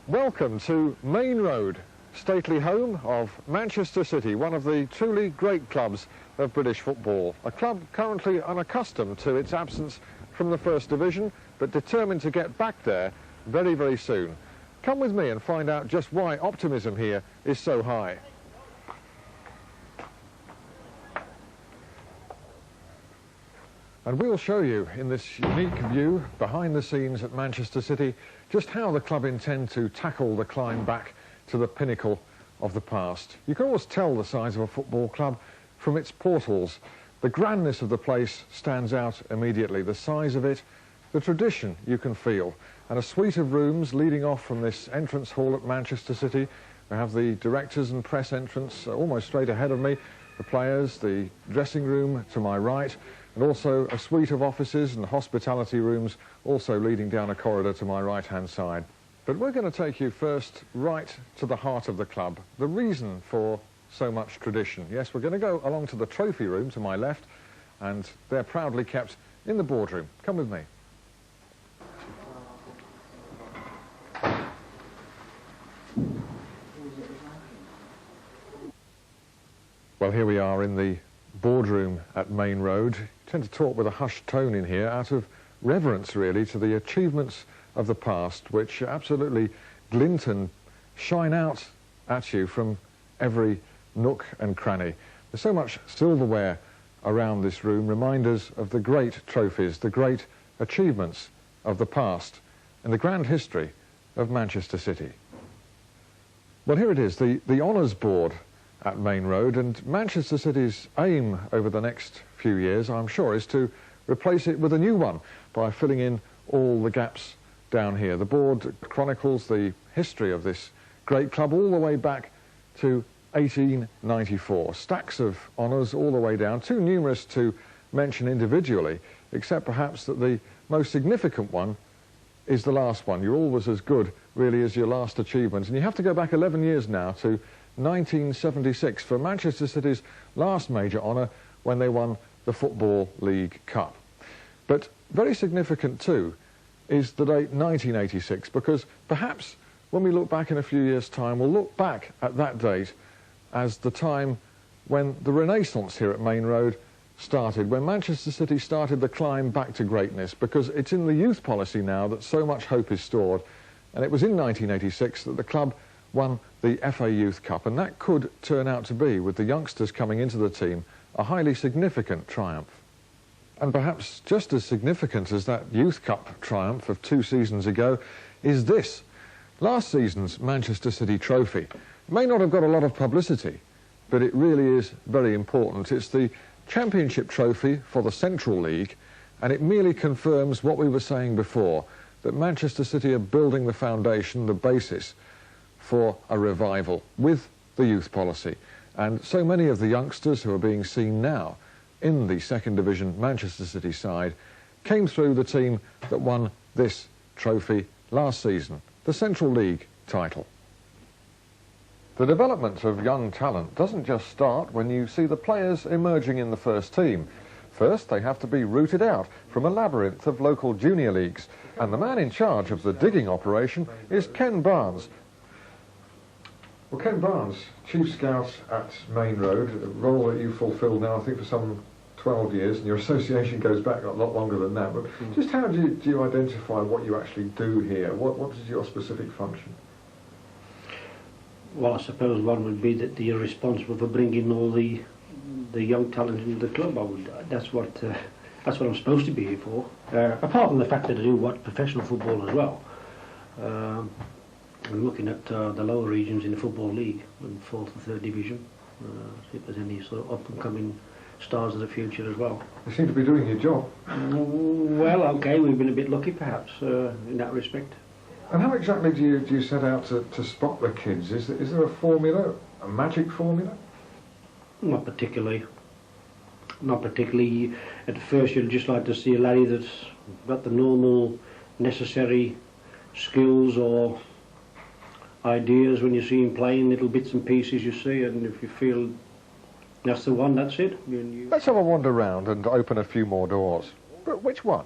Welcome to Maine Road, stately home of Manchester City, one of the truly great clubs of British football. A club currently unaccustomed to its absence from the First Division, but determined to get back there very, very soon. Come with me and find out just why optimism here is so high. And we'll show you in this unique view behind the scenes at Manchester City just how the club intend to tackle the climb back to the pinnacle of the past. You can always tell the size of a football club from its portals. The grandness of the place stands out immediately. The size of it, the tradition you can feel. And a suite of rooms leading off from this entrance hall at Manchester City. We have the directors and press entrance almost straight ahead of me, the players, the dressing room to my right, and also a suite of offices and hospitality rooms also leading down a corridor to my right-hand side. But we're going to take you first right to the heart of the club, the reason for so much tradition. Yes, we're going to go along to the trophy room to my left, and they're proudly kept in the boardroom. Come with me. Well, here we are in the boardroom at Maine Road. You tend to talk with a hushed tone in here out of reverence, really, to the achievements of the past, which absolutely glint and shine out at you from every nook and cranny. There's so much silverware around this room, reminders of the great trophies, the great achievements of the past and the grand history of Manchester City. Well, here it is, the honours board at Maine Road, and Manchester City's aim over the next few years, I'm sure, is to replace it with a new one by filling in all the gaps down here. The board chronicles the history of this great club all the way back to 1894. Stacks of honours all the way down, too numerous to mention individually, except perhaps that the most significant one is the last one. You're always as good, really, as your last achievement. And you have to go back 11 years now to 1976 for Manchester City's last major honour when they won the Football League Cup. But very significant too is the date 1986, because perhaps when we look back in a few years' time, we'll look back at that date as the time when the Renaissance here at Maine Road started, when Manchester City started the climb back to greatness, because it's in the youth policy now that so much hope is stored. And it was in 1986 that the club won the FA Youth Cup, and that could turn out to be, with the youngsters coming into the team, a highly significant triumph. And perhaps just as significant as that Youth Cup triumph of 2 seasons ago is this, last season's Manchester City trophy. It may not have got a lot of publicity, but it really is very important. It's the Championship trophy for the Central League, and it merely confirms what we were saying before, that Manchester City are building the foundation, the basis for a revival with the youth policy. And so many of the youngsters who are being seen now in the second division Manchester City side came through the team that won this trophy last season, the Central League title. The development of young talent doesn't just start when you see the players emerging in the first team. First, they have to be rooted out from a labyrinth of local junior leagues, and the man in charge of the digging operation is Ken Barnes. Well, Ken Barnes, Chief Scout at Maine Road, a role that you've fulfilled now, I think, for some 12 years, and your association goes back a lot longer than that. But just how do you identify what you actually do here? What is your specific function? Well, I suppose one would be that you're responsible for bringing all the young talent into the club. That's what I'm supposed to be here for. Apart from the fact that I do watch professional football as well. I'm looking at the lower regions in the Football League, in 4th and 3rd Division, see if there's any sort of up-and-coming stars of the future as well. You seem to be doing your job. Well, okay, we've been a bit lucky perhaps in that respect. And how exactly do you set out to spot the kids? Is there a formula, a magic formula? Not particularly. Not particularly. At first you'd just like to see a laddie that's got the normal necessary skills or ideas when you see him playing, little bits and pieces you see, and if you feel that's the one, that's it. Let's have a wander around and open a few more doors. But which one?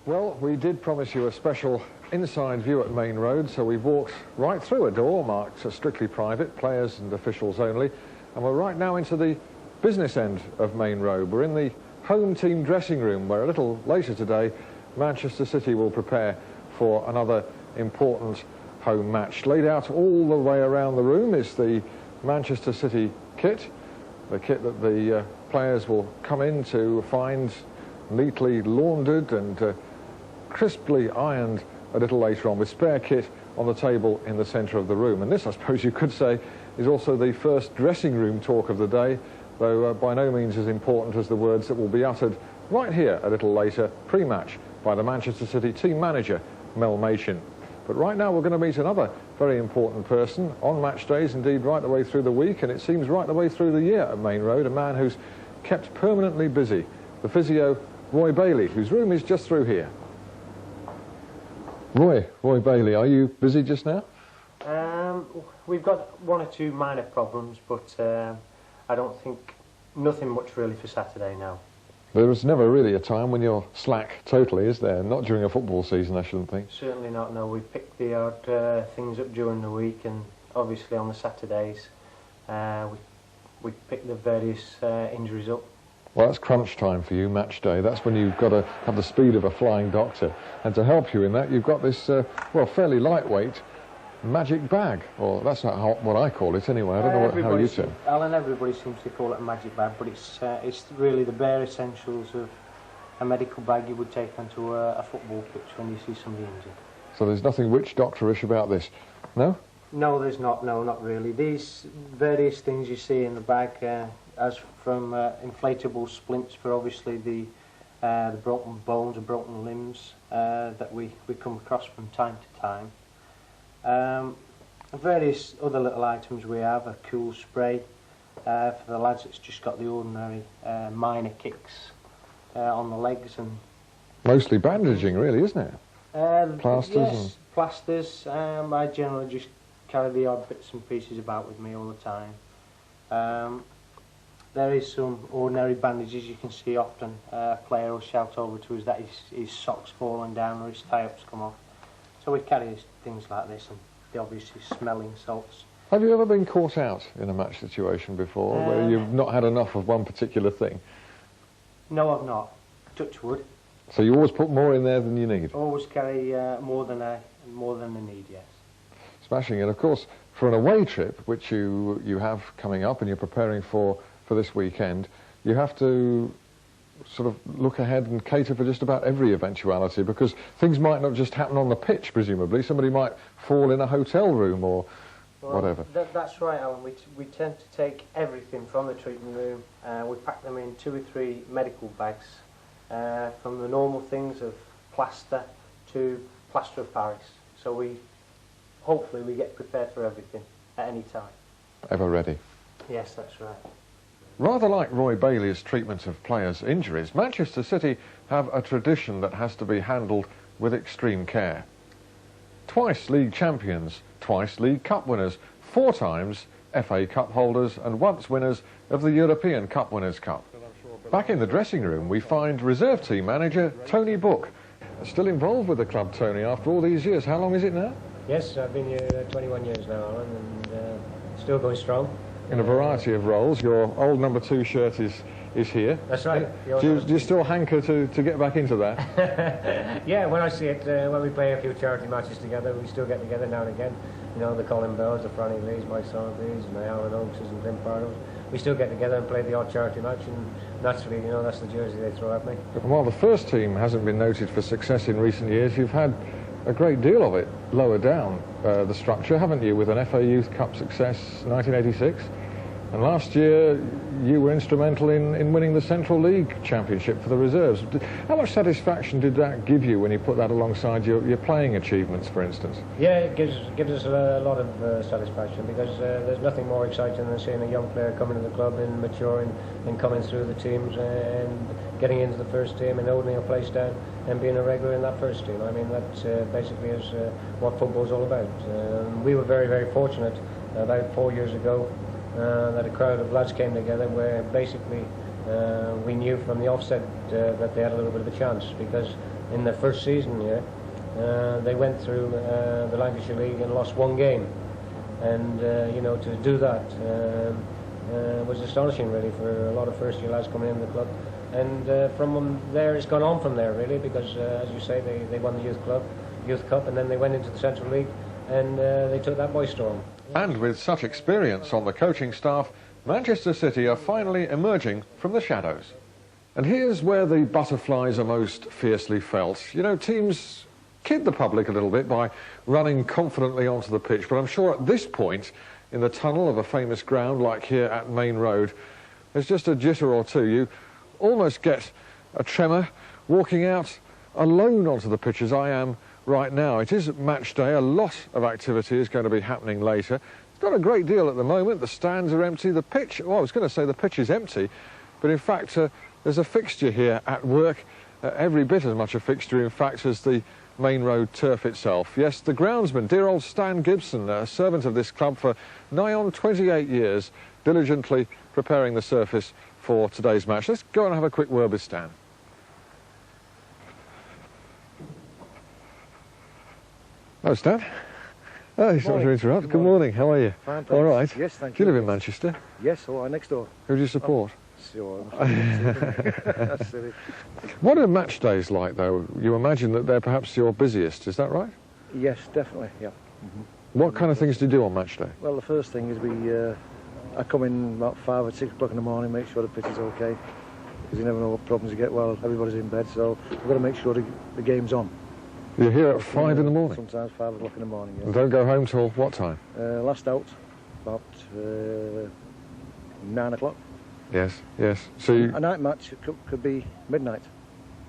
Well, we did promise you a special inside view at Maine Road, so we've walked right through a door marked as strictly private, players and officials only, and we're right now into the business end of Maine Road. We're in the home team dressing room, where a little later today Manchester City will prepare for another important home match. Laid out all the way around the room is the Manchester City kit, the kit that the players will come in to find neatly laundered and crisply ironed a little later on, with spare kit on the table in the centre of the room. And this, I suppose you could say, is also the first dressing room talk of the day, though by no means as important as the words that will be uttered right here a little later, pre-match, by the Manchester City team manager, Mel Machin. But right now we're going to meet another very important person on match days, indeed right the way through the week, and it seems right the way through the year at Maine Road, a man who's kept permanently busy, the physio Roy Bailey, whose room is just through here. Roy Bailey, are you busy just now? We've got one or two minor problems, but I don't think nothing much really for Saturday now. There is never really a time when you're slack totally, is there? Not during a football season, I shouldn't think. Certainly not, no. We pick the odd things up during the week, and obviously on the Saturdays we pick the various injuries up. Well, that's crunch time for you, match day. That's when you've got to have the speed of a flying doctor. And to help you in that, you've got this, well, fairly lightweight magic bag. Or that's not what I call it anyway. I don't know how you say it. Alan, everybody seems to call it a magic bag, but it's really the bare essentials of a medical bag you would take onto a football pitch when you see somebody injured. So there's nothing witch doctorish about this, no? No, there's not. No, not really. These various things you see in the bag, as from inflatable splints for obviously the broken bones or broken limbs that we come across from time to time. Various other little items we have, a cool spray. For the lads, it's just got the ordinary minor kicks on the legs, and mostly bandaging, really, isn't it? Plasters. Yes, plasters. I generally just carry the odd bits and pieces about with me all the time. There is some ordinary bandages you can see often. A player will shout over to us that his sock's fallen down or his tie-up's come off. So we carry things like this, and the obviously smelling salts. Have you ever been caught out in a match situation before where you've not had enough of one particular thing? No, I've not. Touch wood. So you always put more in there than you need? Always carry more than I need, yes. Smashing it. Of course, for an away trip, which you have coming up and you're preparing for this weekend, you have to sort of look ahead and cater for just about every eventuality, because things might not just happen on the pitch, presumably. Somebody might fall in a hotel room or whatever. That's right, Alan. We tend to take everything from the treatment room. We pack them in 2 or 3 medical bags, from the normal things of plaster to plaster of Paris. So hopefully we get prepared for everything at any time. Ever ready? Yes, that's right. Rather like Roy Bailey's treatment of players' injuries, Manchester City have a tradition that has to be handled with extreme care. Twice league champions, twice League Cup winners, 4 times FA Cup holders, and once winners of the European Cup Winners' Cup. Back in the dressing room, we find reserve team manager Tony Book. Still involved with the club, Tony, after all these years. How long is it now? Yes, I've been here 21 years now, Alan, and still going strong. In a variety of roles. Your old number 2 shirt is here. That's right. Do you still hanker to get back into that? Yeah, when I see it, when we play a few charity matches together, we still get together now and again. You know, the Colin Bells, the Franny Lees, Mike Sotheby's, and the Alan Oakses and Tim Pardos. We still get together and play the odd charity match, and naturally, you know, that's the jersey they throw at me. But while the first team hasn't been noted for success in recent years, you've had a great deal of it lower down the structure, haven't you, with an FA Youth Cup success 1986? And last year you were instrumental in winning the Central League Championship for the reserves. How much satisfaction did that give you when you put that alongside your playing achievements, for instance? Yeah, it gives us a lot of satisfaction, because there's nothing more exciting than seeing a young player coming to the club and maturing and coming through the teams and getting into the first team and holding a place down and being a regular in that first team. I mean, that basically is what football's all about. We were very, very fortunate about 4 years ago that a crowd of lads came together where basically we knew from the offset that they had a little bit of a chance, because in their first season here. They went through the Lancashire League and lost 1 game, and you know, to do that was astonishing really for a lot of first-year lads coming in the club. And from there, it's gone on from there really, because as you say, they won the Youth Cup, and then they went into the Central League, and they took that by storm. And with such experience on the coaching staff, Manchester City are finally emerging from the shadows. And here's where the butterflies are most fiercely felt. You know, teams kid the public a little bit by running confidently onto the pitch, but I'm sure at this point, in the tunnel of a famous ground like here at Maine Road, there's just a jitter or two. You almost get a tremor walking out alone onto the pitch as I am right now. It is match day. A lot of activity is going to be happening later. It's not a great deal at the moment. The stands are empty. The pitch, well, I was going to say the pitch is empty, but in fact there's a fixture here at work, every bit as much a fixture in fact as the Maine Road turf itself. Yes, the groundsman, dear old Stan Gibson, a servant of this club for nigh on 28 years, diligently preparing the surface for today's match. Let's go and have a quick word with Stan. Hello, Stan. Oh, sorry to interrupt. Good morning. How are you? Fine, all right. Yes, thank Do you. you live in Manchester? Yes, all right, next door. Who do you support? Sure. That's silly. What are match days like, though? You imagine that they're perhaps your busiest, is that right? Yes, definitely, yeah. What kind of things do you do on match day? Well, the first thing is I come in about 5 or 6 o'clock in the morning, make sure the pitch is okay, because you never know what problems you get while everybody's in bed, so we've got to make sure the game's on. You're here at 5 in the morning? Sometimes 5 o'clock in the morning, yes. And don't go home till what time? Last out, about 9 o'clock. Yes, yes. So A night match could be midnight.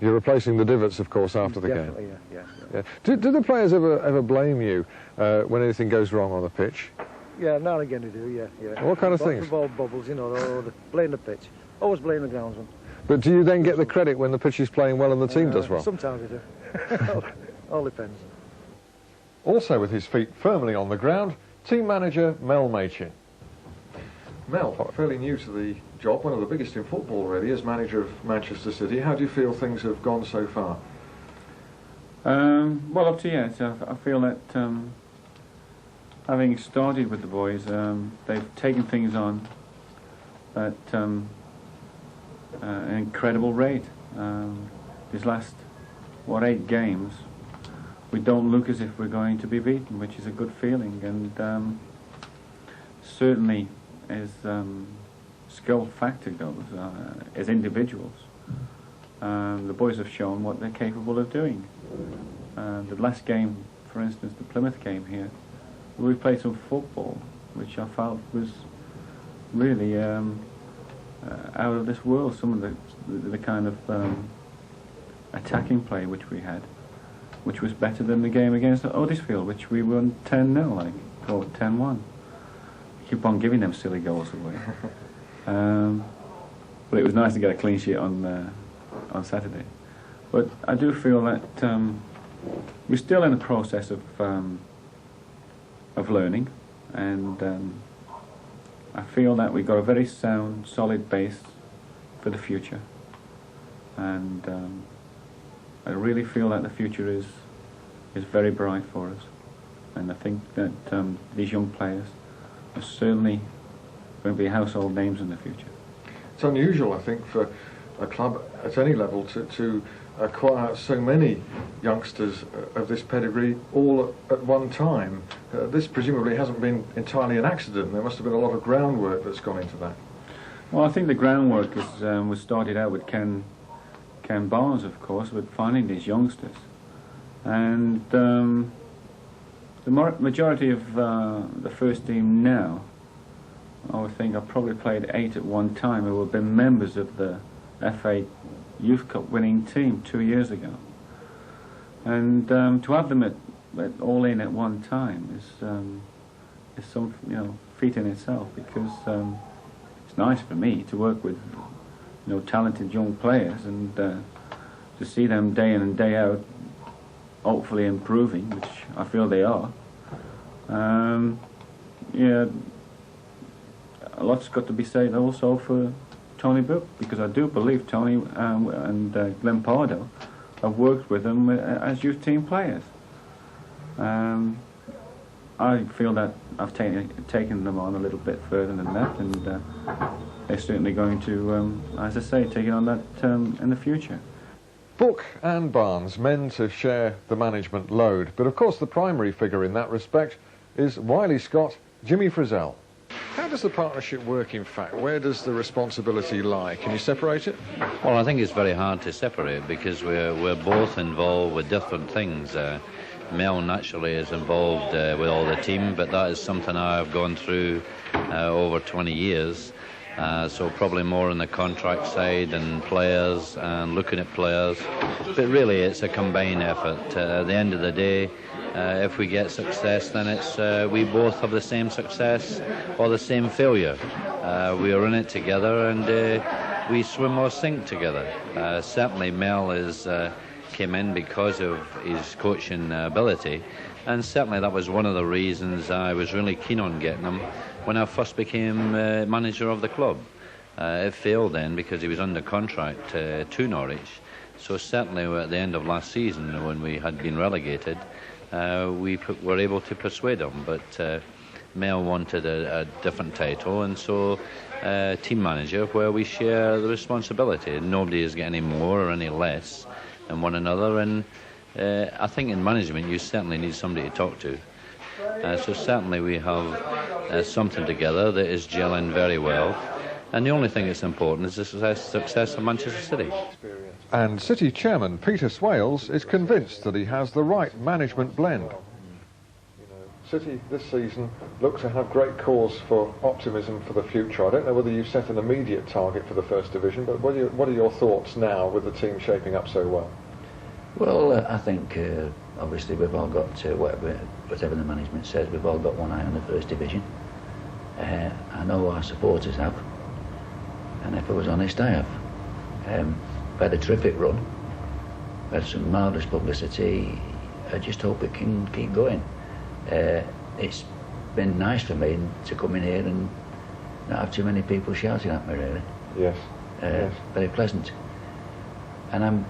you're replacing the divots, of course, after the game? Definitely, yeah. Yeah. Do the players ever blame you when anything goes wrong on the pitch? Yeah, now and again they do, yeah. What kind of things? The ball bubbles, you know, or blame the pitch. Always blame the groundsman. But do you then get the credit when the pitch is playing well and the team does well? Sometimes we do. All depends. Also with his feet firmly on the ground, team manager Mel Machin. Mel, fairly new to the job, one of the biggest in football really, as manager of Manchester City. How do you feel things have gone so far? Well, up to yet. I feel that having started with the boys, they've taken things on at an incredible rate. These last, 8 games, we don't look as if we're going to be beaten, which is a good feeling, and certainly as skill factor goes, as individuals, the boys have shown what they're capable of doing. The last game, for instance, the Plymouth game here, we played some football, which I felt was really out of this world. Some of the kind of attacking play which we had, which was better than the game against Huddersfield, which we won 10-0, or 10-1. Keep on giving them silly goals away. But it was nice to get a clean sheet on Saturday. But I do feel that we're still in the process of learning, and I feel that we've got a very sound, solid base for the future, and I really feel that the future is very bright for us, and I think that these young players are certainly going to be household names in the future. It's unusual, I think, for a club at any level to acquire so many youngsters of this pedigree all at one time. This presumably hasn't been entirely an accident. There must have been a lot of groundwork that's gone into that. Well, I think the groundwork was started out with Ken Barnes, of course, with finding these youngsters, and the majority of the first team now, I would think I've probably played 8 at one time who have been members of the FA Youth Cup winning team 2 years ago, and to have them all in at one time is some feat in itself, because it's nice for me to work with talented young players, and to see them day in and day out hopefully improving, which I feel they are. Yeah, a lot's got to be said also for Tony Book, because I do believe Tony and Glenn Pardo have worked with them as youth team players. I feel that I've taken them on a little bit further than that, and they're certainly going to, as I say, take it on that in the future. Book and Barnes, men to share the management load, but of course the primary figure in that respect is Wiley Scott, Jimmy Frizzell. How does the partnership work, in fact? Where does the responsibility lie? Can you separate it? Well, I think it's very hard to separate because we're both involved with different things. Mel naturally is involved with all the team, but that is something I've gone through over 20 years. So probably more on the contract side and players and looking at players. But really it's a combined effort. At the end of the day, if we get success, then it's we both have the same success or the same failure. We are in it together, and we swim or sink together. Certainly Mel came in because of his coaching ability, and certainly that was one of the reasons I was really keen on getting him when I first became manager of the club. It failed then because he was under contract to Norwich. So certainly at the end of last season, when we had been relegated, we were able to persuade him, but Mel wanted a different title, and so team manager, where we share the responsibility. Nobody is getting any more or any less than one another, and I think in management you certainly need somebody to talk to. So certainly we have something together that is gelling very well, and the only thing that's important is the success of Manchester City. And City Chairman Peter Swales is convinced that he has the right management blend. City this season look to have great cause for optimism for the future. I don't know whether you've set an immediate target for the First Division, but what are your thoughts now with the team shaping up so well? Well, I think obviously we've all got whatever the management says, we've all got one eye on the First Division. I know our supporters have, and if I was honest, I have. We've had a terrific run, we've had some marvellous publicity. I just hope it can keep going. It's been nice for me to come in here and not have too many people shouting at me, really. Yes. Yes. Very pleasant. And I'm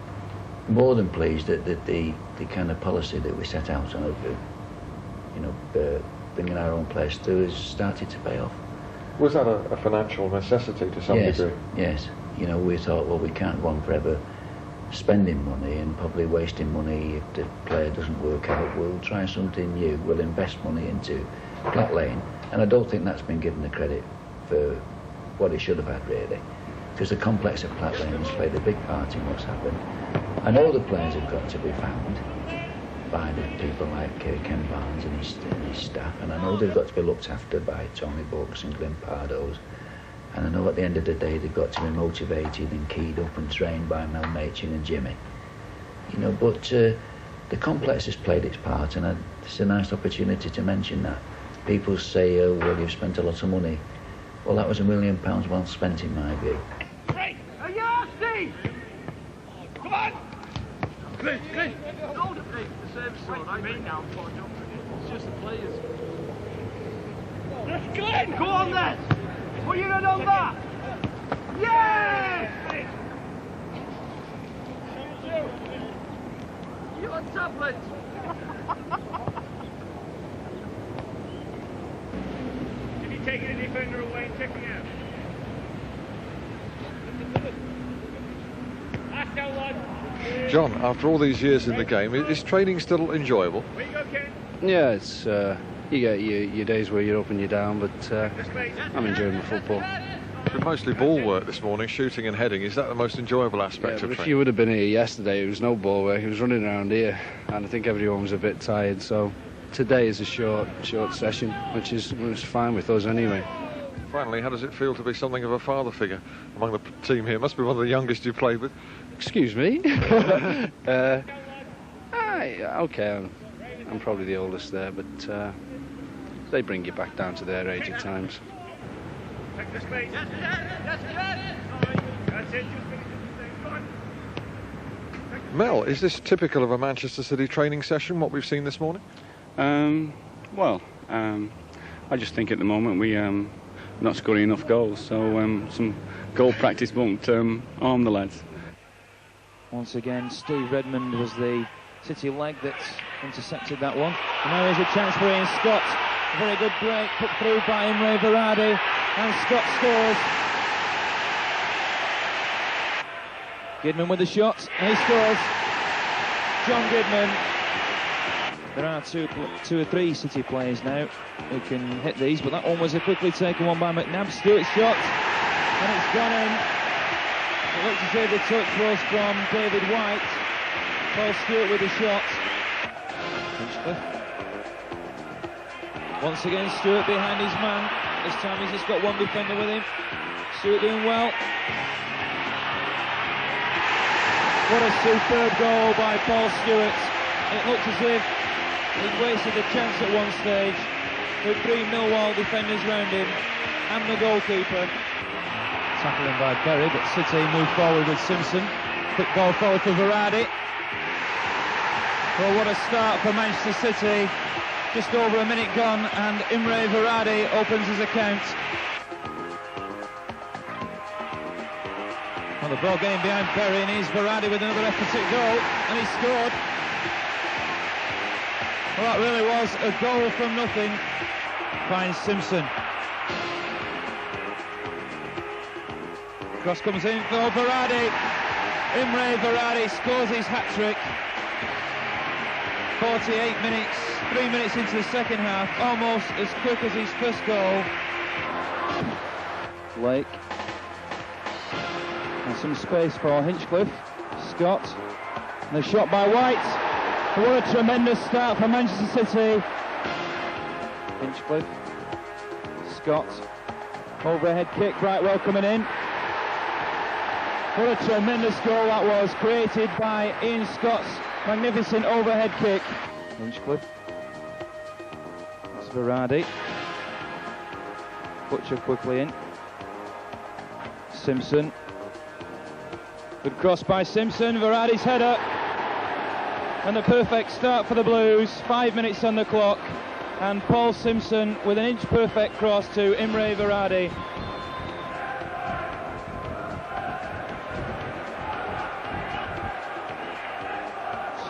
more than pleased that the kind of policy that we set out on, bringing our own players through, has started to pay off. Was that a financial necessity to some degree? Yes. We thought, well, we can't go on forever spending money and probably wasting money if the player doesn't work out. We'll try something new. We'll invest money into Platt Lane, and I don't think that's been given the credit for what it should have had, really, because the complex at Platt Lane has played a big part in what's happened. I know the players have got to be found by the people like Ken Barnes and his staff, and I know they've got to be looked after by Tommy Bucks and Glenn Pardos. And I know at the end of the day they've got to be motivated and keyed up and trained by Mel Machin and Jimmy. But the complex has played its part, and it's a nice opportunity to mention that. People say, oh, well, you've spent a lot of money. Well, that was £1 million well spent in my view. Hey, Steve! Come on! Clint! No, the service is all right. Me now, it's just the players. That's Glenn! Go on then! Put your head on that! Yes! You on tablet! Did he take a defender away and check him out? That's our one. John, after all these years in the game, is training still enjoyable? Where you go, Ken? Yeah, it's you get your days where you're up and you're down, but I'm enjoying the football. It's been mostly ball work this morning, shooting and heading. Is that the most enjoyable aspect of training? If you would have been here yesterday, it was no ball work. He was running around here, and I think everyone was a bit tired. So today is a short session, which is fine with us anyway. Finally, how does it feel to be something of a father figure among the team here? Must be one of the youngest you've played with. Excuse me. Okay, I'm probably the oldest there, but they bring you back down to their age at times. Take the space. That's it. Mel, is this typical of a Manchester City training session, what we've seen this morning? I just think at the moment we not scoring enough goals, so some goal practice won't harm the lads. Once again, Steve Redmond was the City leg that intercepted that one. And now here's a chance for Ian Scott. A very good break put through by Imre Varadi, and Scott scores. Gidman with the shot, and he scores. John Gidman. There are two or three City players now who can hit these, but that one was a quickly taken one by McNabb. Stewart's shot, and it's gone in. It looks as if the touch was from David White. Paul Stewart with the shot. Hinchcliffe. Once again, Stewart behind his man. This time he's just got one defender with him. Stewart doing well. What a superb goal by Paul Stewart. It looked as if he'd wasted a chance at one stage with 3 Millwall defenders round him and the goalkeeper. Tackling by Berry, but City move forward with Simpson. Quick ball forward for Varadi. Well, what a start for Manchester City. Just over a minute gone, and Imre Varadi opens his account. Well, the ball game behind Berry, and here's Varadi with another effort at goal, and he scored. Well, that really was a goal from nothing. Finds Simpson. Cross comes in for Varadi. Imre Varadi scores his hat-trick. 48 minutes, 3 minutes into the second half, almost as quick as his first goal. Blake. And some space for Hinchcliffe. Scott. And the shot by White. What a tremendous start for Manchester City. Hinchcliffe. Scott. Overhead kick, Brightwell coming in. What a tremendous goal that was, created by Ian Scott's magnificent overhead kick. Hinchcliffe. That's Varadi. Butcher quickly in. Simpson. Good cross by Simpson. Varadi's header. And a perfect start for the Blues. 5 minutes on the clock. And Paul Simpson with an inch-perfect cross to Imre Varadi.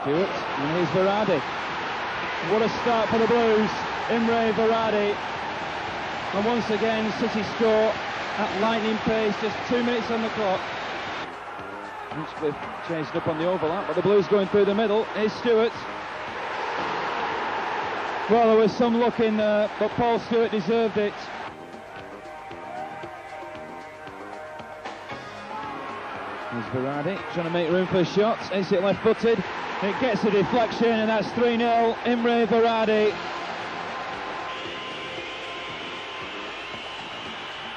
Stewart, and here's Varadi. What a start for the Blues. Imre Varadi. And once again, City score at lightning pace, just 2 minutes on the clock. Hinchcliffe chased up on the overlap, but the Blues going through the middle. Here's Stewart. Well, there was some luck in there, but Paul Stewart deserved it. There's Varadi trying to make room for a shot. Hits it left-footed. It gets a deflection, and that's 3-0. Imre Varadi.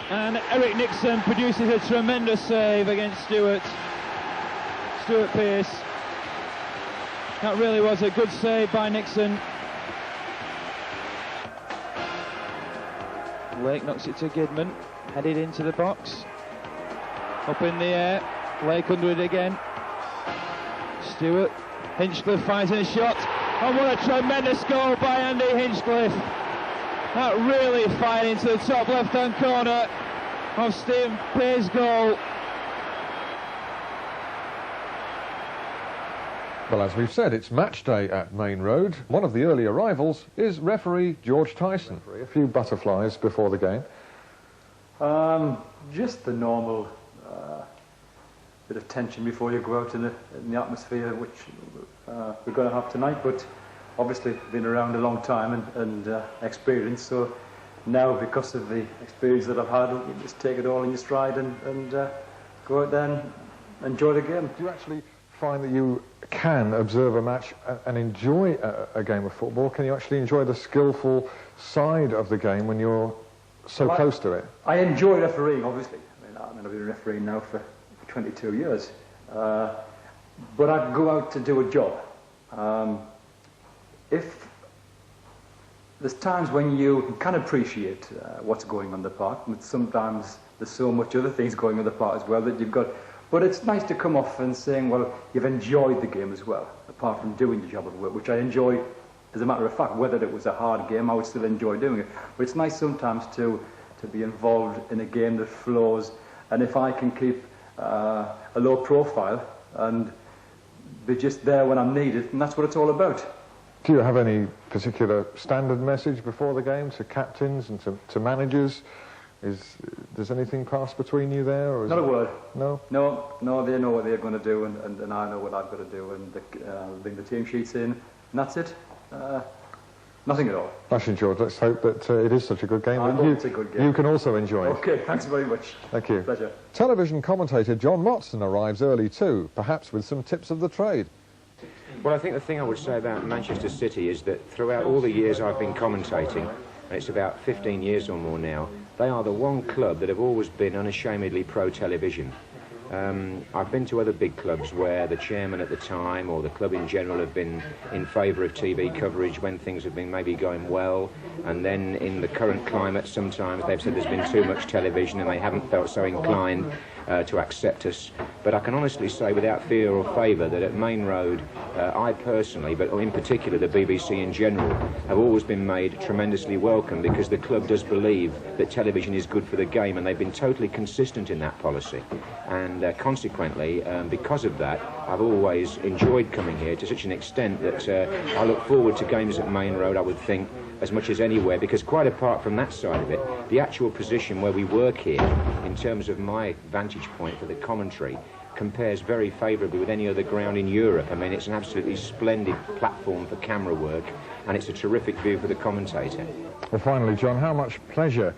And Eric Nixon produces a tremendous save against Stewart. Stuart Pearce. That really was a good save by Nixon. Lake knocks it to Gidman. Headed into the box. Up in the air. Lake under it again. Stewart. Hinchcliffe finds a shot. And what a tremendous goal by Andy Hinchcliffe. That really fired into the top left-hand corner of Stephen Pearce's goal. Well, as we've said, it's match day at Maine Road. One of the early arrivals is referee George Tyson. A few butterflies before the game. Just the normal bit of tension before you go out in the atmosphere, which we're going to have tonight, but obviously been around a long time and experience, so now because of the experience that I've had, you just take it all in your stride and go out there and enjoy the game. Do you actually find that you can observe a match and enjoy a game of football? Can you actually enjoy the skillful side of the game when you're so close to it? I enjoy refereeing, obviously. I mean, I've been refereeing now for 22 years. But I go out to do a job. If there's times when you can appreciate what's going on the park, but sometimes there's so much other things going on the park as well that you've got. But it's nice to come off and saying, well, you've enjoyed the game as well, apart from doing the job of work, which I enjoy. As a matter of fact, whether it was a hard game, I would still enjoy doing it. But it's nice sometimes to be involved in a game that flows, and if I can keep a low profile and be just there when I'm needed, and that's what it's all about. Do you have any particular standard message before the game to captains and to managers? Does anything pass between you there? Or is Not a word. No? No, they know what they're going to do, and I know what I've got to do, and bring the team sheets in, and that's it. Nothing at all. Actually, George, let's hope that it is such a good game. I hope it's a good game. You can also enjoy it. Okay, thanks very much. Thank you. Pleasure. Television commentator John Motson arrives early too, perhaps with some tips of the trade. Well, I think the thing I would say about Manchester City is that throughout all the years I've been commentating, and it's about 15 years or more now, they are the one club that have always been unashamedly pro-television. I've been to other big clubs where the chairman at the time or the club in general have been in favour of TV coverage when things have been maybe going well, and then in the current climate sometimes they've said there's been too much television and they haven't felt so inclined to accept us. But I can honestly say without fear or favour that at Maine Road, I personally, but in particular the BBC in general, have always been made tremendously welcome because the club does believe that television is good for the game, and they've been totally consistent in that policy. And consequently, because of that, I've always enjoyed coming here to such an extent that I look forward to games at Maine Road, I would think, as much as anywhere, because quite apart from that side of it, the actual position where we work here, in terms of my vantage point for the commentary, compares very favourably with any other ground in Europe. I mean, it's an absolutely splendid platform for camera work, and it's a terrific view for the commentator. Well, finally, John, how much pleasure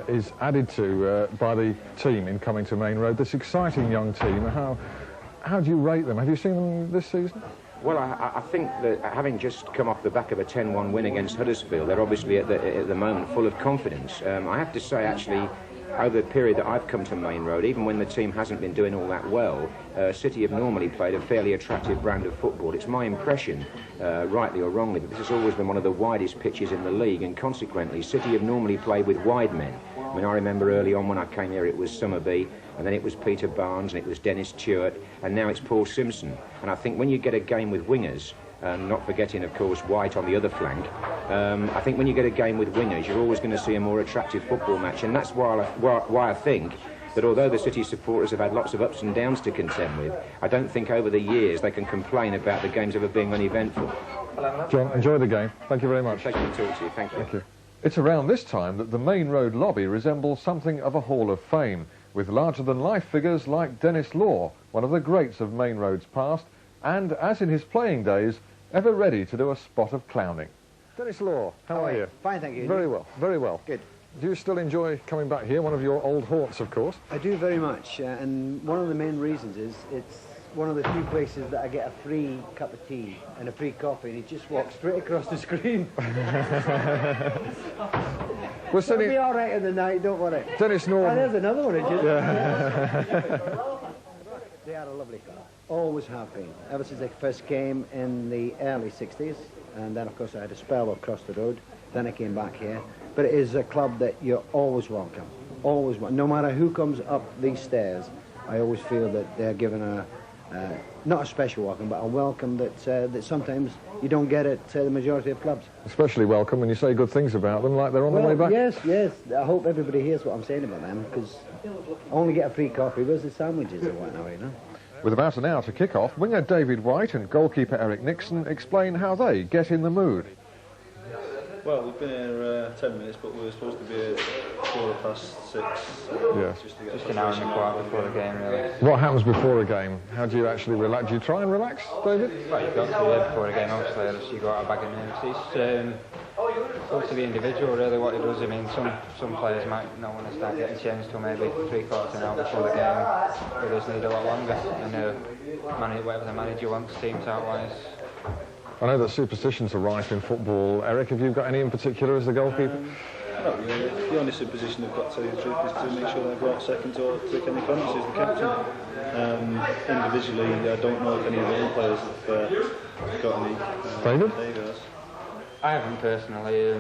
is added to by the team in coming to Maine Road, this exciting young team? How do you rate them? Have you seen them this season? Well, I think that having just come off the back of a 10-1 win against Huddersfield, they're obviously at the moment full of confidence. I have to say, actually, over the period that I've come to Maine Road, even when the team hasn't been doing all that well, City have normally played a fairly attractive brand of football. It's my impression, rightly or wrongly, that this has always been one of the widest pitches in the league, and consequently City have normally played with wide men. I mean, I remember early on when I came here it was Summerby, and then it was Peter Barnes, and it was Dennis Stewart, and now it's Paul Simpson. And I think when you get a game with wingers, not forgetting, of course, White on the other flank, I think when you get a game with wingers, you're always going to see a more attractive football match. And that's why I think that although the City supporters have had lots of ups and downs to contend with, I don't think over the years they can complain about the games ever being uneventful. John, enjoy the game. Thank you very much. Pleasure to talk to you. Thank you. Thank you. It's around this time that the Maine Road lobby resembles something of a hall of fame, with larger-than-life figures like Dennis Law, one of the greats of Maine Road's past, and, as in his playing days, ever ready to do a spot of clowning. Dennis Law, how are you? Fine, thank you. Very well, very well. Good. Do you still enjoy coming back here, one of your old haunts, of course? I do very much, and one of the main reasons is it's one of the few places that I get a free cup of tea and a free coffee, and he just walks straight across the screen. We're sitting... It'll be all right in the night, don't worry. Dennis Norman. Oh, there's another one, Richard. Yeah. They are a lovely club. Always have been. Ever since they first came in the early 60s, and then, of course, I had a spell across the road. Then I came back here. But it is a club that you're always welcome. Always welcome. No matter who comes up these stairs, I always feel that they're given a... not a special welcome, but a welcome that sometimes you don't get at the majority of clubs. Especially welcome when you say good things about them, like they're on the way back. Yes, yes. I hope everybody hears what I'm saying about them, because I only get a free coffee. Where's the sandwiches or whatnot, you know? With about an hour to kick off, winger David White and goalkeeper Eric Nixon explain how they get in the mood. Well, we've been here 10 minutes, but we were supposed to be at 6:15. Yeah. Just an hour and a quarter before the game, really. What happens before a game? How do you actually relax? Do you try and relax, David? Well, you've got to before a game, obviously, unless you go out a bag of nerves. It's up to the individual, really, what he does. I mean, some players might not want to start getting changed till maybe 3/4 an hour before the game. Others need a lot longer. And whatever the manager wants, team type-wise. I know that superstitions are rife in football. Eric, have you got any in particular as the goalkeeper? Not really. The only superstition I've got to tell you the truth is to make sure that I go out second to take any penalties as the captain. Individually, I don't know if any of the other players have got any. David? I haven't personally.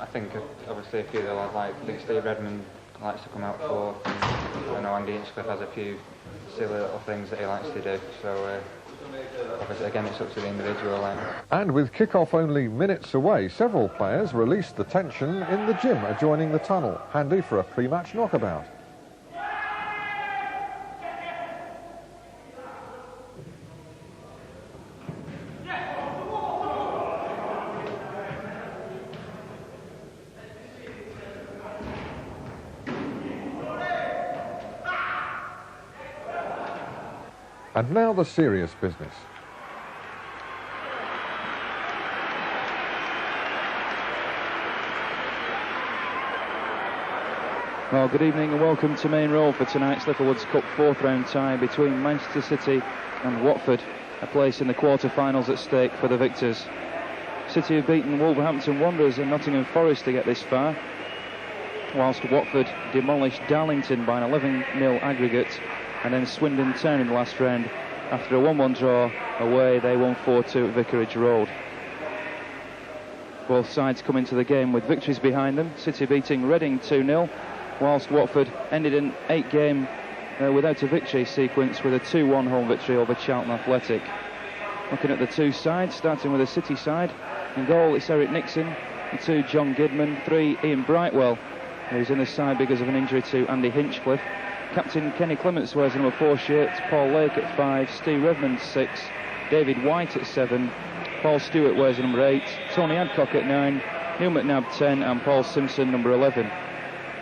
I think obviously a few of the lads, like I think Steve Redmond likes to come out for. I know Andy Hinchcliffe has a few silly little things that he likes to do. So. Obviously, again, it's up to the individual. And with kick-off only minutes away, several players released the tension in the gym adjoining the tunnel, handy for a pre-match knockabout. And now the serious business. Well, good evening and welcome to Maine Road for tonight's Littlewoods Cup 4th round tie between Manchester City and Watford. A place in the quarter-finals at stake for the victors. City have beaten Wolverhampton Wanderers and Nottingham Forest to get this far, whilst Watford demolished Darlington by an 11-0 aggregate, and then Swindon Town in the last round. After a 1-1 draw away, they won 4-2 at Vicarage Road. Both sides come into the game with victories behind them. City beating Reading 2-0, whilst Watford ended an 8-game without a victory sequence with a 2-1 home victory over Charlton Athletic. Looking at the two sides, starting with the City side. In goal, it's Eric Nixon. In 2, John Gidman. 3, Ian Brightwell, who's in the side because of an injury to Andy Hinchcliffe. Captain Kenny Clements wears the number 4 shirt. Paul Lake at 5. Steve Redmond 6. David White at 7. Paul Stewart wears the number 8. Tony Adcock at 9. Neil McNabb 10. And Paul Simpson number 11.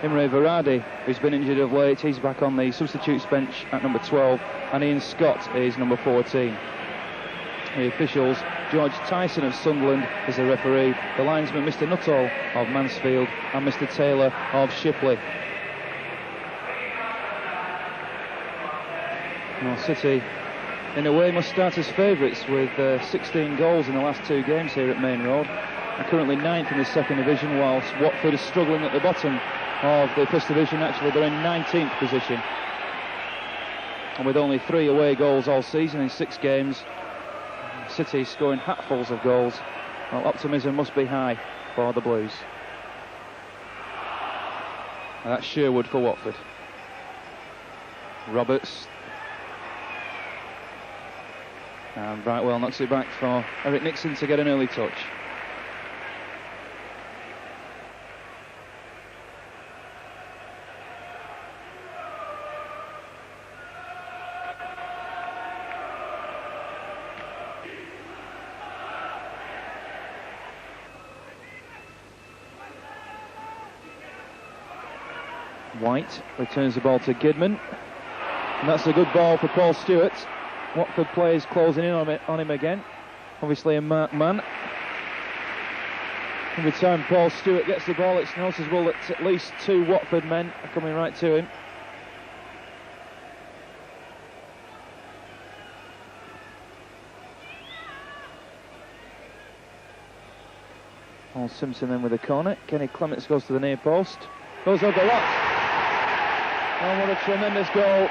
Imre Varadi, who's been injured of late, he's back on the substitutes bench at number 12, and Ian Scott is number 14. The officials, George Tyson of Sunderland is the referee, the linesman Mr Nuttall of Mansfield, and Mr Taylor of Shipley. Well, City, in a way, must start as favourites with 16 goals in the last 2 games here at Maine Road. They're currently 9th in the 2nd division, whilst Watford is struggling at the bottom of the 1st division. Actually, they're in 19th position. And with only 3 away goals all season in 6 games, City scoring hatfuls of goals. Well, optimism must be high for the Blues. And that's Sherwood for Watford. Roberts. And Brightwell knocks it back for Eric Nixon to get an early touch. White returns the ball to Gidman, and that's a good ball for Paul Stewart. Watford players closing in on him again, obviously a marked man. Every time Paul Stewart gets the ball, it's noticeable that at least 2 Watford men are coming right to him. Paul Simpson then with a corner. Kenny Clements goes to the near post, goes over the lot. Oh, what a tremendous goal.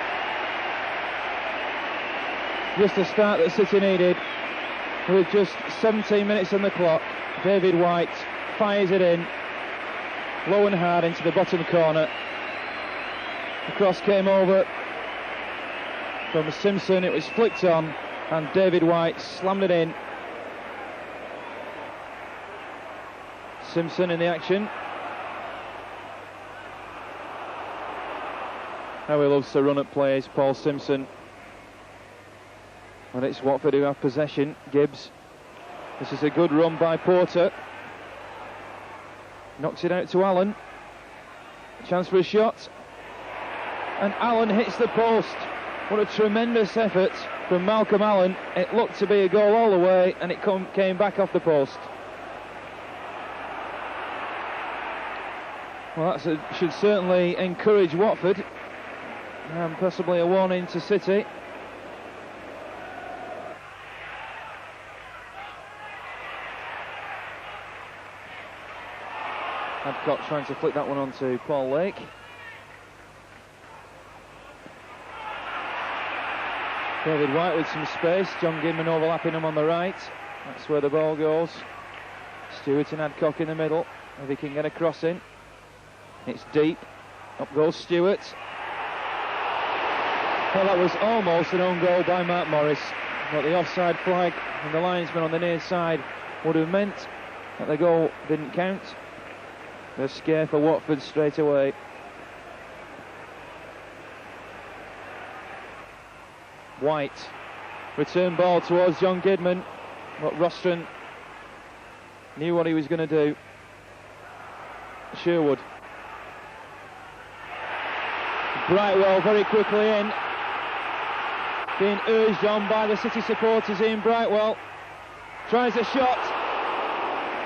Just the start that City needed. With just 17 minutes on the clock, David White fires it in, low and hard into the bottom corner. The cross came over from Simpson, it was flicked on, and David White slammed it in. Simpson in the action. How he loves to run at players, Paul Simpson. And it's Watford who have possession. Gibbs. This is a good run by Porter. Knocks it out to Allen. Chance for a shot. And Allen hits the post. What a tremendous effort from Malcolm Allen. It looked to be a goal all the way, and it came back off the post. Well, that should certainly encourage Watford. And possibly a warning to City. Adcock trying to flick that one onto Paul Lake. David White with some space. John Gidman overlapping him on the right. That's where the ball goes. Stewart and Adcock in the middle. If he can get a cross in. It's deep. Up goes Stewart. Well, that was almost an own goal by Mark Morris, but the offside flag and the linesman on the near side would have meant that the goal didn't count. A scare for Watford straight away. White, return ball towards John Gidman, but Rostron knew what he was going to do. Sherwood. Brightwell very quickly in. being urged on by the City supporters. Ian Brightwell tries a shot,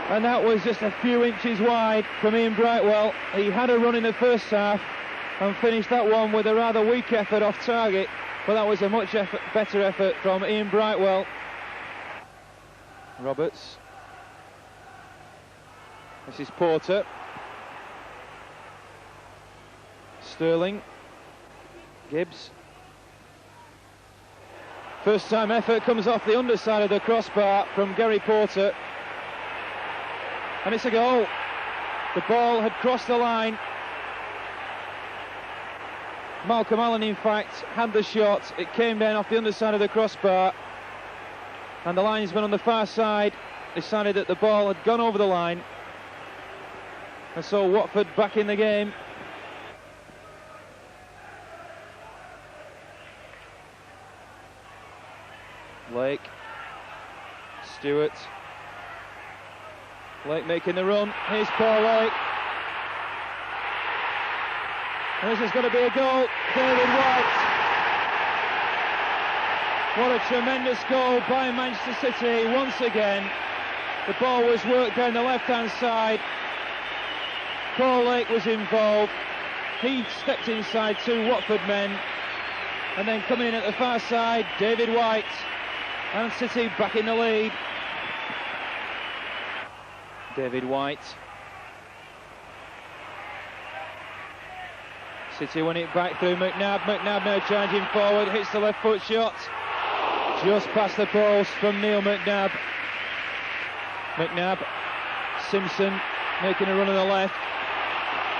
and that was just a few inches wide from Ian Brightwell. He had a run in the first half and finished that one with a rather weak effort off target, but that was a much better effort from Ian Brightwell. Roberts. This is Porter. Sterling. Gibbs. First time effort comes off the underside of the crossbar from Gary Porter. And it's a goal. The ball had crossed the line. Malcolm Allen, in fact, had the shot. It came down off the underside of the crossbar. And the linesman on the far side decided that the ball had gone over the line. And so Watford back in the game. Lake. Stewart. Lake making the run. Here's Paul Lake. And this is going to be a goal. David White. What a tremendous goal by Manchester City. Once again, the ball was worked down the left-hand side. Paul Lake was involved. He stepped inside two Watford men. And then coming in at the far side, David White. And City back in the lead. David White. City win it back through McNabb. McNabb now charging forward, hits the left foot shot. Just past the post from Neil McNabb. McNabb. Simpson making a run on the left.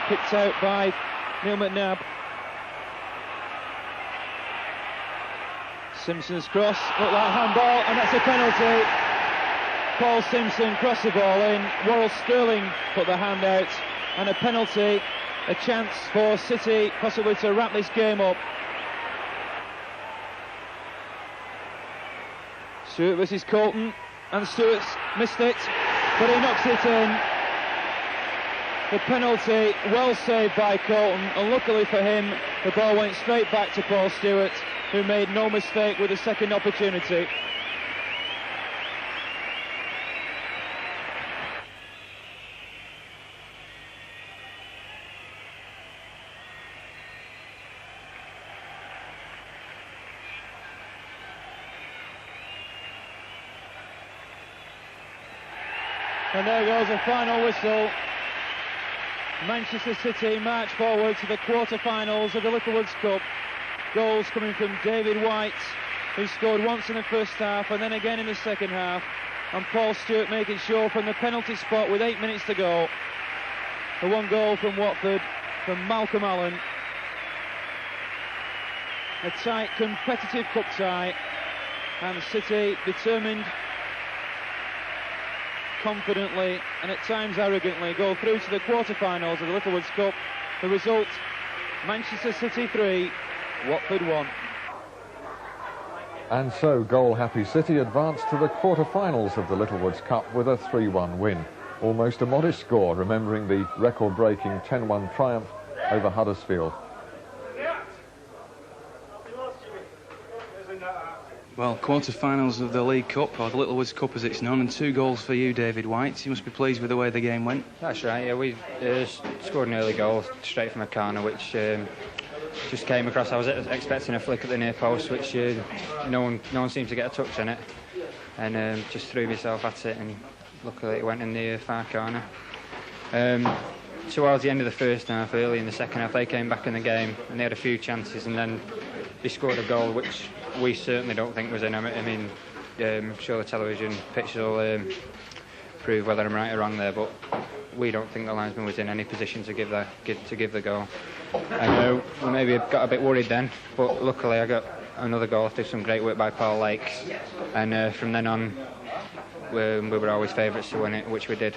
Picked out by Neil McNabb. Simpson's cross, looked like handball, and that's a penalty. Paul Simpson crossed the ball in. Worrell Sterling put the hand out, and a penalty, a chance for City possibly to wrap this game up. Stewart versus Colton, and Stewart's missed it, but he knocks it in. The penalty, well saved by Colton, and luckily for him, the ball went straight back to Paul Stewart, who made no mistake with the second opportunity. And there goes the final whistle. Manchester City march forward to the quarter-finals of the Littlewoods Cup. Goals coming from David White, who scored once in the first half and then again in the second half. And Paul Stewart making sure from the penalty spot with 8 minutes to go. The one goal from Watford from Malcolm Allen. A tight, competitive cup tie. And City determined, confidently and at times arrogantly go through to the quarter-finals of the Littlewoods Cup. The result, Manchester City 3, Watford 1. And so goal-happy City advanced to the quarter-finals of the Littlewoods Cup with a 3-1 win. Almost a modest score, remembering the record-breaking 10-1 triumph over Huddersfield. Well, quarter-finals of the League Cup, or the Littlewoods Cup as it's known, and 2 goals for you, David White. You must be pleased with the way the game went. That's right, yeah, we scored an early goal straight from a corner, which just came across. I was expecting a flick at the near post, which no one seemed to get a touch on it, and just threw myself at it, and luckily it went in the far corner. Towards the end of the first half, early in the second half, they came back in the game, and they had a few chances, and then they scored a goal which we certainly don't think was in. I mean, sure the television pictures will prove whether I'm right or wrong there, but we don't think the linesman was in any position to give the goal. And we maybe got a bit worried then, but luckily I got another goal after some great work by Paul Lake, and from then on we were always favourites to win it, which we did.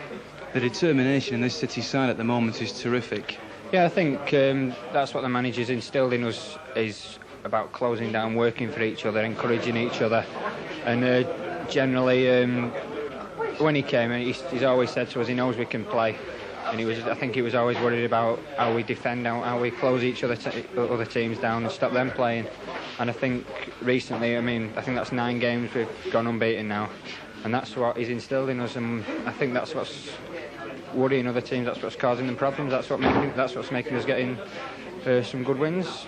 The determination in this City side at the moment is terrific. Yeah, I think that's what the manager's instilled in us, is about closing down, working for each other, encouraging each other, and generally when he came, he's always said to us he knows we can play, and I think he was always worried about how we defend, how we close other teams down and stop them playing, And I think recently, I think that's 9 games we've gone unbeaten now, and that's what he's instilled in us. And I think that's what's worrying other teams. That's what's causing them problems. That's what's making us getting some good wins.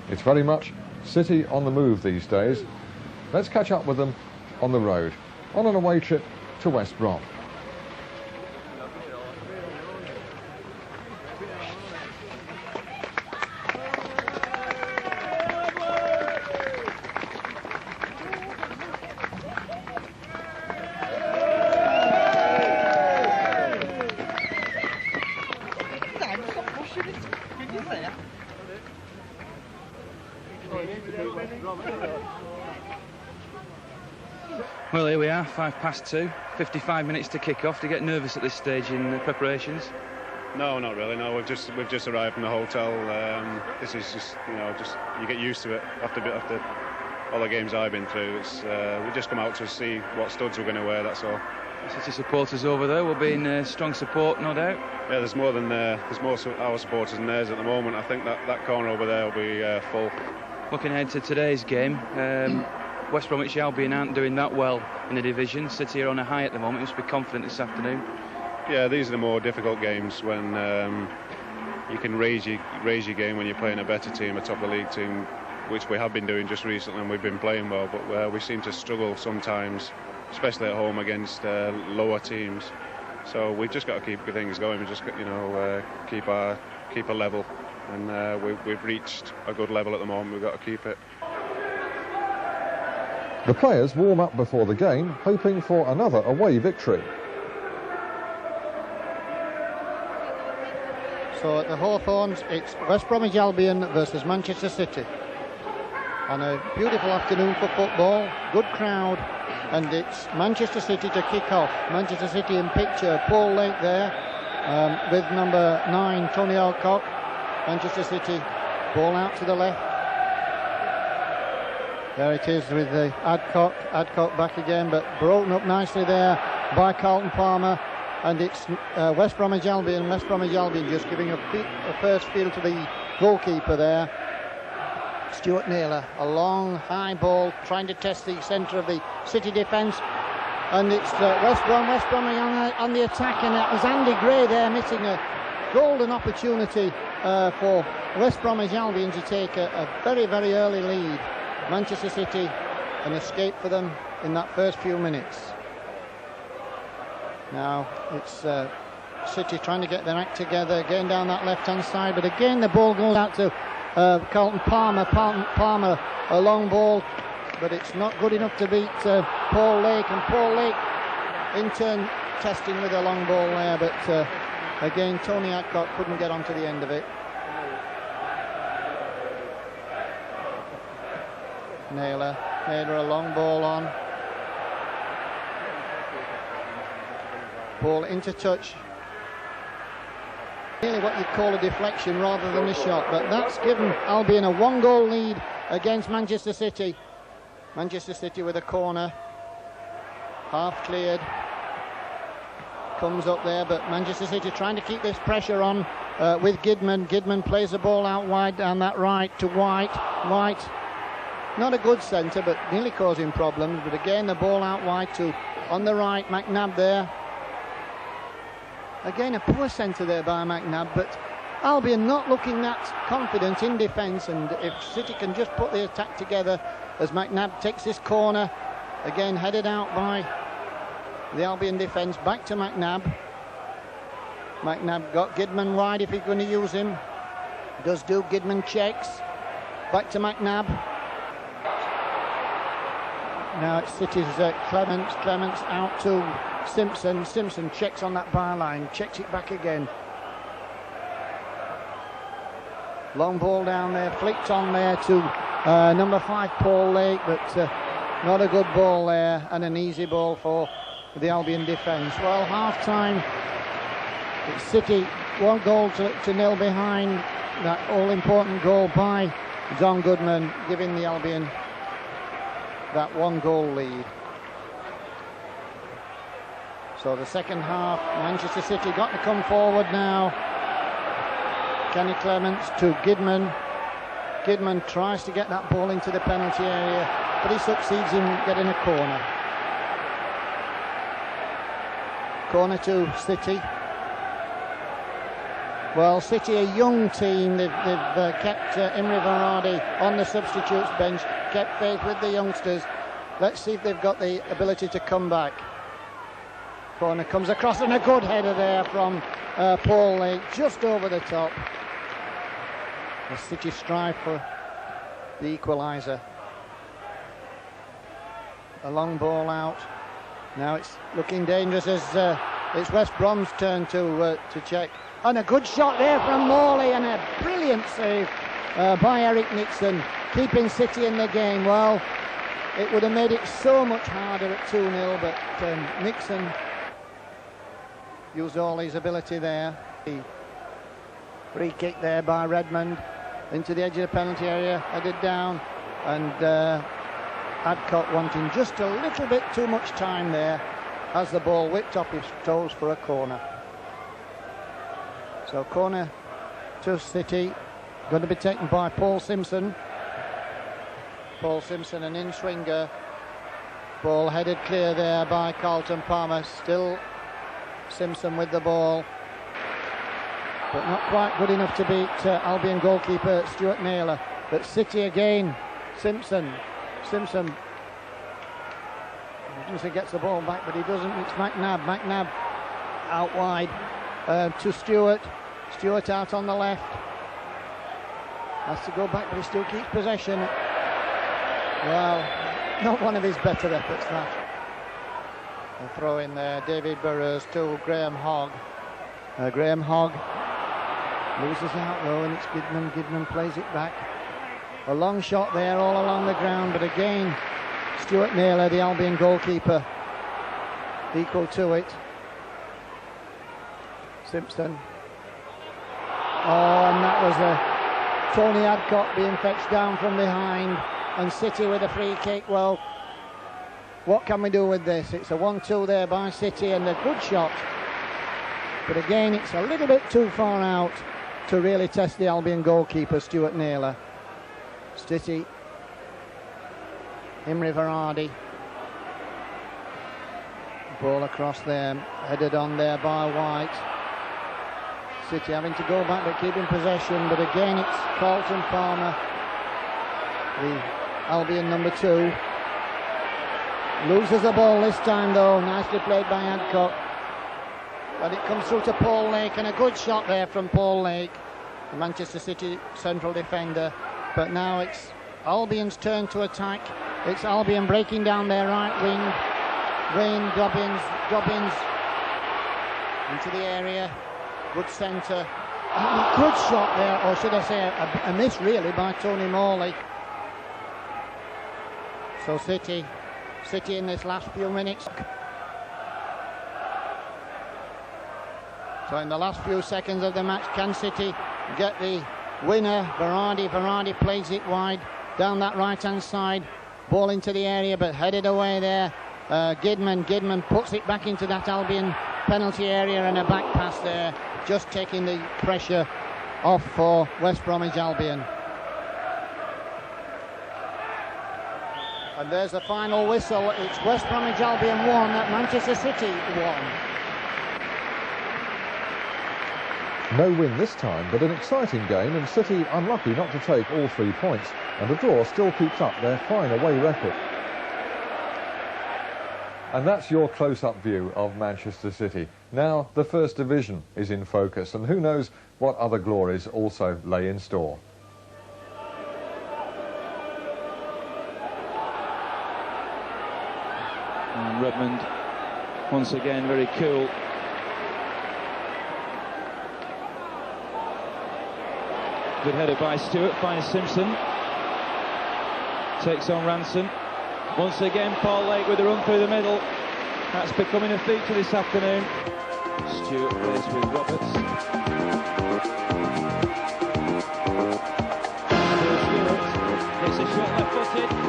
It's very much City on the move these days. Let's catch up with them on the road, on an away trip to West Brom. Well, here we are, 2:05, 55 minutes to kick off. Do you get nervous at this stage in the preparations? No, not really. No, we've just arrived from the hotel. This is just, you get used to it after all the games I've been through. We just come out to see what studs we're going to wear. That's all. City supporters over there will be in strong support, no doubt. Yeah, there's more our supporters than theirs at the moment. I think that corner over there will be full. Looking ahead to today's game, West Bromwich Albion aren't doing that well in the division. City are on a high at the moment. You must be confident this afternoon. Yeah, these are the more difficult games when you can raise your game when you're playing a better team, a top of the league team, which we have been doing just recently, and we've been playing well. But we seem to struggle sometimes, especially at home against lower teams. So we've just got to keep things going. We just keep a level, and we've reached a good level at the moment. We've got to keep it. The players warm up before the game, hoping for another away victory. So at the Hawthorns, it's West Bromwich Albion versus Manchester City. On a beautiful afternoon for football, good crowd, and it's Manchester City to kick off. Manchester City in picture, Paul Lake there, with number 9, Tony Alcock. Manchester City, ball out to the left. There it is with the Adcock back again, but broken up nicely there by Carlton Palmer, and it's West Bromwich Albion just giving a first field to the goalkeeper there, Stuart Naylor. A long high ball trying to test the centre of the City defence, and it's West Bromwich on the attack, and it was Andy Gray there missing a golden opportunity for West Bromwich Albion to take a very, very early lead. Manchester City, an escape for them in that first few minutes. Now it's City trying to get their act together again down that left-hand side, but again the ball goes out to Carlton Palmer. Palmer, a long ball, but it's not good enough to beat Paul Lake, and Paul Lake in turn testing with a long ball there, but again Tony Adcock couldn't get onto the end of it. Naylor, a long ball on. Ball into touch. Really what you'd call a deflection rather than a shot, but that's given Albion a 1-goal lead against Manchester City. Manchester City with a corner. Half cleared. Comes up there, but Manchester City trying to keep this pressure on with Gidman. Gidman plays the ball out wide down that right to White. White, not a good centre, but nearly causing problems. But again, the ball out wide to, on the right, McNabb there. Again, a poor centre there by McNabb, but Albion not looking that confident in defence, and if City can just put the attack together as McNabb takes this corner, again headed out by the Albion defence, back to McNabb. McNabb got Gidman wide if he's going to use him. Does do, Gidman checks. Back to McNabb. Now it's City's Clements out to Simpson. Simpson checks on that byline, checks it back again. Long ball down there, flicked on there to number 5 Paul Lake, but not a good ball there, and an easy ball for the Albion defence. Well, half-time, it's City 1-0 behind. That all-important goal by Don Goodman, giving the Albion that 1-goal lead. So the second half, Manchester City got to come forward now. Kenny Clements to Gidman. Gidman tries to get that ball into the penalty area, but he succeeds in getting a corner. Corner to City. Well, City, a young team, they've kept Imre Varadi on the substitutes bench, kept faith with the youngsters. Let's see if they've got the ability to come back. Corner comes across, and a good header there from Paul Lake, just over the top. The City strive for the equaliser. A long ball out. Now it's looking dangerous as it's West Brom's turn to check. And a good shot there from Morley, and a brilliant save by Eric Nixon, keeping City in the game. Well, it would have made it so much harder at 2-0, but Nixon used all his ability there. The free kick there by Redmond into the edge of the penalty area, headed down, and Adcock wanting just a little bit too much time there as the ball whipped off his toes for a corner. So corner to City, going to be taken by Paul Simpson. Paul Simpson, an in-swinger. Ball headed clear there by Carlton Palmer. Still Simpson with the ball, but not quite good enough to beat Albion goalkeeper Stuart Naylor. But City again, Simpson gets the ball back, but he doesn't. It's McNabb out wide to Stewart out on the left, has to go back, but he still keeps possession. Well, not one of his better efforts, that. A throw in there, David Burrows to Graham Hogg. Graham Hogg loses out though, and it's Gidman plays it back. A long shot there all along the ground, but again Stuart Naylor, the Albion goalkeeper, equal to it. Simpson. Oh, and that was Tony Adcock being fetched down from behind, and City with a free kick. Well, what can we do with this? It's a 1-2 there by City, and a good shot, but again it's a little bit too far out to really test the Albion goalkeeper, Stuart Naylor. City, Imre Varadi, ball across there, headed on there by White. City having to go back but keeping possession, but again it's Carlton Palmer, the Albion number 2. Loses the ball this time though, nicely played by Adcock. But it comes through to Paul Lake, and a good shot there from Paul Lake, the Manchester City central defender. But now it's Albion's turn to attack. It's Albion breaking down their right wing. Wayne Dobbins into the area. Good centre. A good shot there, or should I say a miss really, by Tony Morley. So City in this last few minutes. So in the last few seconds of the match, can City get the winner? Varadi plays it wide down that right hand side, ball into the area but headed away there. Gidman puts it back into that Albion penalty area, and a back pass there, just taking the pressure off for West Bromwich Albion. And there's the final whistle. It's West Bromwich Albion 1, Manchester City 1. No win this time, but an exciting game, and City unlucky not to take all 3 points, and a draw still keeps up their fine away record. And that's your close-up view of Manchester City. Now the First Division is in focus, and who knows what other glories also lay in store. And Redmond once again very cool. Good header by Stewart, finds Simpson, takes on Ranson. Once again Paul Lake with a run through the middle. That's becoming a feature this afternoon. Stewart plays with Roberts. Still Stewart, hits a shot left footed.